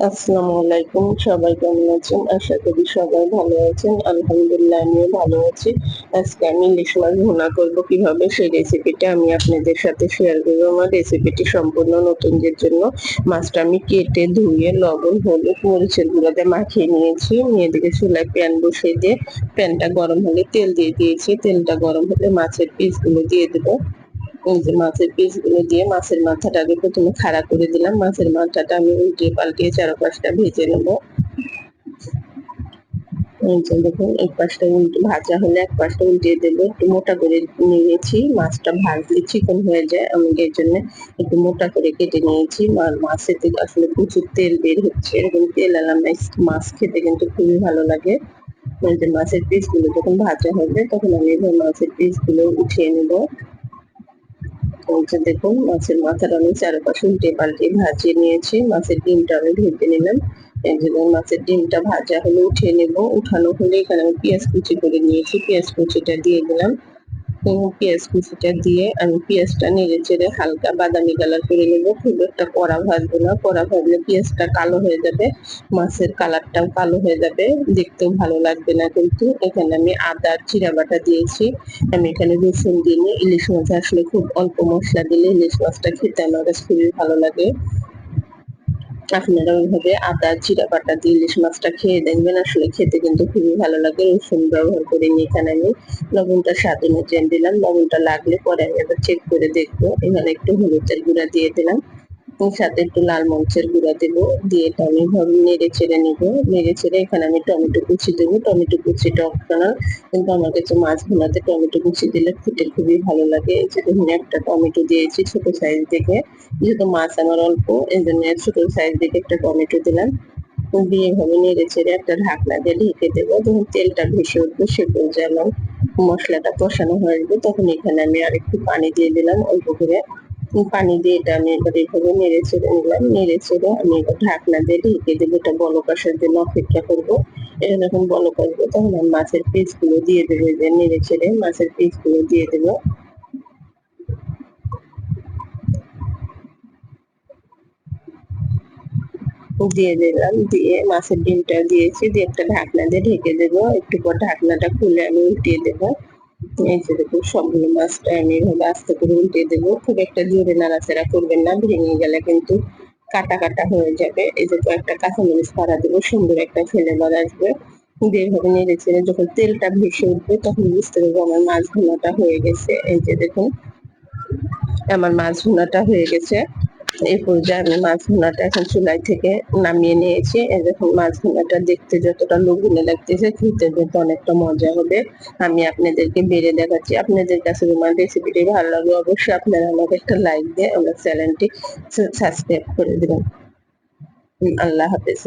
আসসালামু আলাইকুম, সবাই কেমন আছেন? আশা করি সবাই ভালো আছেন। আলহামদুলিল্লাহ আমিও ভালো আছি। আজকে আমি ইলিশ মাছ ভুনা করব কিভাবে সেই রেসিপিটা আমি আপনাদের সাথে শেয়ার করব। আমার রেসিপিটি সম্পূর্ণ নতুনদের জন্য। মাছটা আমি কেটে ধুয়ে লবণ, হলুদ, মরিচের গুঁড়া দিয়ে মাখিয়ে নিয়েছি। নিয়ে এদিকে চুলায় প্যান বসিয়ে দিয়ে প্যানটা গরম হলে তেল দিয়ে দিয়েছি। তেলটা গরম হলে মাছের পিসগুলো দিয়ে দেবো। এই যে মাছের পিসগুলো দিয়ে মাছের মাথাটা আগে প্রথমে খাড়া করে দিলাম। মাছের মাথাটা আমি উল্টিয়ে পাল্টিয়ে চারপাশটা ভেজে নেব। এই যে দেখুন এক পাশটা ভাজা হলে এক পাশটা উল্টিয়ে দেবো। একটু মোটা করে নিয়েছি, মাছটা ভাজলে চিকন হয়ে যায়, আমি এর জন্য একটু মোটা করে কেটে নিয়েছি। মাছে থেকে আসলে প্রচুর তেল বের হচ্ছে, এরকম তেল আলা মাছ খেতে কিন্তু খুবই ভালো লাগে। এই যে মাছের পিসগুলো যখন ভাজা হবে তখন আমি এবার মাছের পিসগুলো উঠিয়ে নেব। এই যে দেখুন মাছের মাথাটা আমি চারপাশে উল্টে পাল্টে ভাজিয়ে নিয়েছি। মাছের ডিমটা আমি ভেজে নিলাম। এই যে মাছের ডিমটা ভাজা হলে উঠিয়ে নেব। উঠানো হলে এখানে আমি পেঁয়াজ কুচি করে নিয়েছি, পেঁয়াজ কুচিটা দিয়ে দিলাম। পেঁয়াজ কুচিটা দিয়ে আমি পেঁয়াজটা নেড়ে চেড়ে হালকা বাদামি কালার করে নেব। খুব একটা কড়া ভাজবো না, কড়া ভাজলে পেঁয়াজটা কালো হয়ে যাবে, মাছের কালারটাও কালো হয়ে যাবে, দেখতেও ভালো লাগবে না। কিন্তু এখানে আমি আদা জিরা বাটা দিয়েছি, আমি এখানে রসুন দিইনি। ইলিশ মাছে আসলে খুব অল্প মশলা দিলে ইলিশ মাছটা খেতে আমার কাছে খুবই ভালো লাগে। আপনারা ওইভাবে আদা জিরা বাটা দিয়ে ইলিশ মাছটা খেয়ে দেখবেন, আসলে খেতে কিন্তু খুবই ভালো লাগে। রসুন ব্যবহার করিনি এখানে আমি। লবণটা স্বাদ অনুযায়ী দিলাম, লবণটা লাগলে পরে আমি আবার চেক করে দেখবো। এখানে একটু হলুদের গুঁড়া দিয়ে দিলাম, সাথে একটু লাল মরিচের গুঁড়া দেবো। দিয়ে এটা আমি ভাবে নেড়ে চেড়ে নিবো। নেড়ে চেড়ে এখানে আমি টমেটো কুচি দেবো। টমেটো কুচিটা অপশনাল, কিন্তু আমার কাছে মাছ ভুনাতে টমেটো কুচি দিলে খেতে খুবই ভালো লাগে। এই যে ধরুন একটা টমেটো দিয়েছি ছোট সাইজ দেখে, যেহেতু মাছ আমার অল্প এই জন্য ছোট সাইজ দেখে একটা টমেটো দিলাম। দিয়ে এভাবে নেড়ে চেড়ে একটা ঢাকনা দিয়ে ঢেকে দেবো। যখন তেলটা ভেসে উঠবে সে পর্যায়ে আমার মশলাটা কষানো হয়ে আসবে, তখন এখানে আমি আর একটু পানি দিয়ে দিলাম অল্প করে। পানি দিয়ে এটা আমি এবার এভাবে নেড়ে চেড়ে নিলাম। নেড়ে চেড়ে আমি এবার ঢাকনা দিয়ে ঢেকে দেবো, এটা বলক আসার জন্য অপেক্ষা করবো। এটা যখন বলক আসবে তখন আমি মাছের পিসগুলো দিয়ে দেবো। এই যে নেড়ে চেড়ে মাছের পিসগুলো দিয়ে দেবো। দিয়ে দিলাম, দিয়ে মাছের ডিমটা দিয়েছি, দিয়ে একটা ঢাকনা দিয়ে ঢেকে দেবো। একটু পর ঢাকনাটা খুলে আমি উল্টিয়ে দেবো। এই যে দেখুন সবগুলো মাছটা আমি এভাবে আস্তে করে উল্টিয়ে দেবো। খুব একটা জোরে নাড়াচাড়া করবেন না, ভেঙে গেলে কিন্তু কাটা কাটা হয়ে যাবে। এই যে কয়েকটা কাঁচামরিচ পাড়া দেবো, সুন্দর একটা ফ্লেভার আসবে। দিয়ে এভাবে নেড়ে চেড়ে যখন তেলটা ভেসে উঠবে তখন বুঝতে পারবো আমার মাছ ভুনাটা হয়ে গেছে। এই যে দেখুন আমার মাছ ভুনাটা হয়ে গেছে। এই পর্যায়ে আমি মাছ ভুনাটা এখন চুলাই থেকে নামিয়ে নিয়েছি। এই দেখুন মাছ ভুনাটা দেখতে যতটা লোভনীয় লাগতেছে, খেতে কিন্তু অনেকটা মজা হবে। আমি আপনাদেরকে বেড়ে দেখাচ্ছি। আপনাদের কাছে আমার রেসিপিটি ভালো লাগলে অবশ্যই আপনারা আমাকে একটা লাইক দিয়ে আমার চ্যানেলটি সাবস্ক্রাইব করে দিবেন। আল্লাহ হাফেজ।